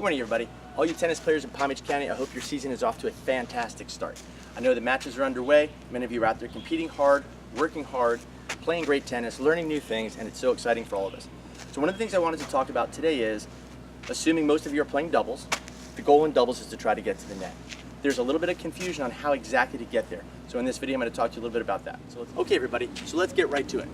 Morning, everybody. All you tennis players in Palm Beach County, I hope your season is off to a fantastic start. I know the matches are underway. Many of you are out there competing hard, working hard, playing great tennis, learning new things, and it's so exciting for all of us. So one of the things I wanted to talk about today is, assuming most of you are playing doubles, the goal in doubles is to try to get to the net. There's a little bit of confusion on how exactly to get there. So in this video, I'm going to talk to you a little bit about that. Okay, everybody, so let's get right to it.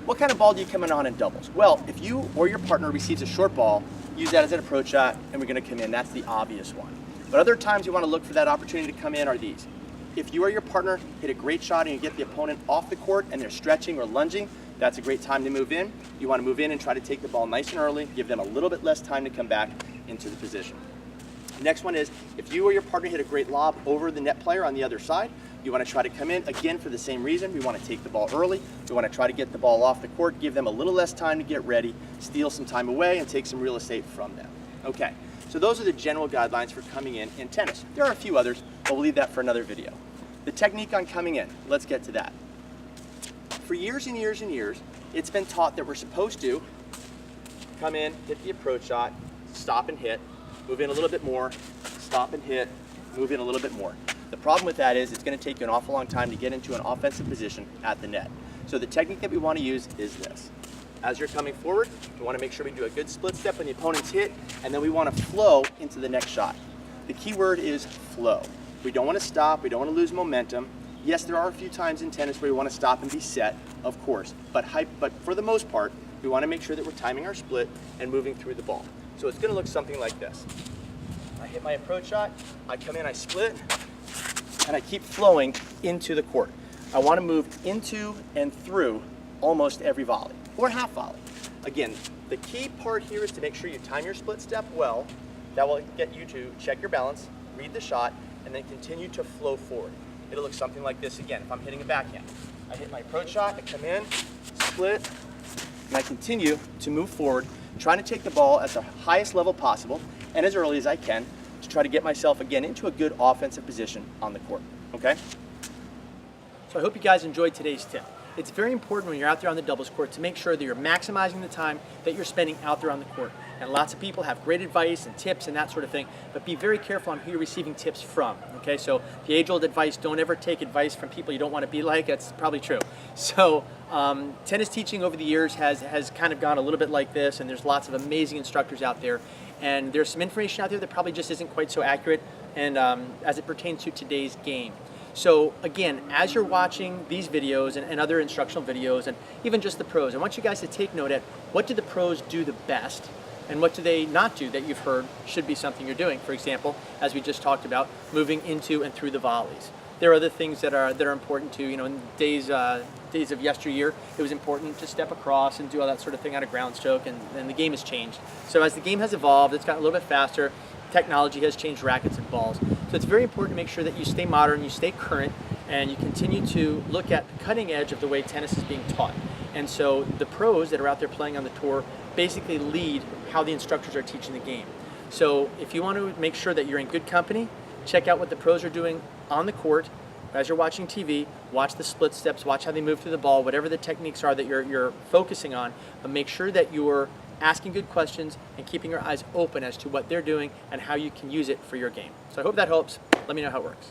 What kind of ball do you come in on in doubles? Well, if you or your partner receives a short ball, use that as an approach shot, and we're going to come in. That's the obvious one. But other times you want to look for that opportunity to come in are these. If you or your partner hit a great shot and you get the opponent off the court and they're stretching or lunging, that's a great time to move in. You want to move in and try to take the ball nice and early, give them a little bit less time to come back into the position. The next one is, if you or your partner hit a great lob over the net player on the other side, you want to try to come in, again, for the same reason. We want to take the ball early. We want to try to get the ball off the court, give them a little less time to get ready, steal some time away, and take some real estate from them. Okay, so those are the general guidelines for coming in tennis. There are a few others, but we'll leave that for another video. The technique on coming in, let's get to that. For years and years and years, it's been taught that we're supposed to come in, hit the approach shot, stop and hit, move in a little bit more, stop and hit, move in a little bit more. The problem with that is it's going to take you an awful long time to get into an offensive position at the net. So the technique that we want to use is this. As you're coming forward, we want to make sure we do a good split step when the opponent's hit, and then we want to flow into the next shot. The key word is flow. We don't want to stop, we don't want to lose momentum. Yes, there are a few times in tennis where we want to stop and be set, of course, but for the most part, we want to make sure that we're timing our split and moving through the ball. So it's going to look something like this. I hit my approach shot, I come in, I split, and I keep flowing into the court. I want to move into and through almost every volley, or half volley. Again, the key part here is to make sure you time your split step well. That will get you to check your balance, read the shot, and then continue to flow forward. It'll look something like this again. If I'm hitting a backhand, I hit my approach shot, I come in, split, and I continue to move forward, trying to take the ball at the highest level possible and as early as I can, to try to get myself again into a good offensive position on the court, okay? So I hope you guys enjoyed today's tip. It's very important when you're out there on the doubles court to make sure that you're maximizing the time that you're spending out there on the court. And lots of people have great advice and tips and that sort of thing, but be very careful on who you're receiving tips from, okay? So the age-old advice, don't ever take advice from people you don't want to be like, that's probably true. So tennis teaching over the years has kind of gone a little bit like this, and there's lots of amazing instructors out there. And there's some information out there that probably just isn't quite so accurate and as it pertains to today's game. So again, as you're watching these videos and other instructional videos and even just the pros, I want you guys to take note at what do the pros do the best and what do they not do that you've heard should be something you're doing. For example, as we just talked about, moving into and through the volleys. There are other things that are important too. You know, in days of yesteryear, it was important to step across and do all that sort of thing out of ground stroke, and the game has changed. So as the game has evolved, it's gotten a little bit faster. Technology has changed rackets and balls. So it's very important to make sure that you stay modern, you stay current, and you continue to look at the cutting edge of the way tennis is being taught. And so the pros that are out there playing on the tour basically lead how the instructors are teaching the game. So if you want to make sure that you're in good company, check out what the pros are doing on the court. As you're watching TV, watch the split steps, watch how they move through the ball, whatever the techniques are that you're focusing on, but make sure that you're asking good questions and keeping your eyes open as to what they're doing and how you can use it for your game. So I hope that helps. Let me know how it works.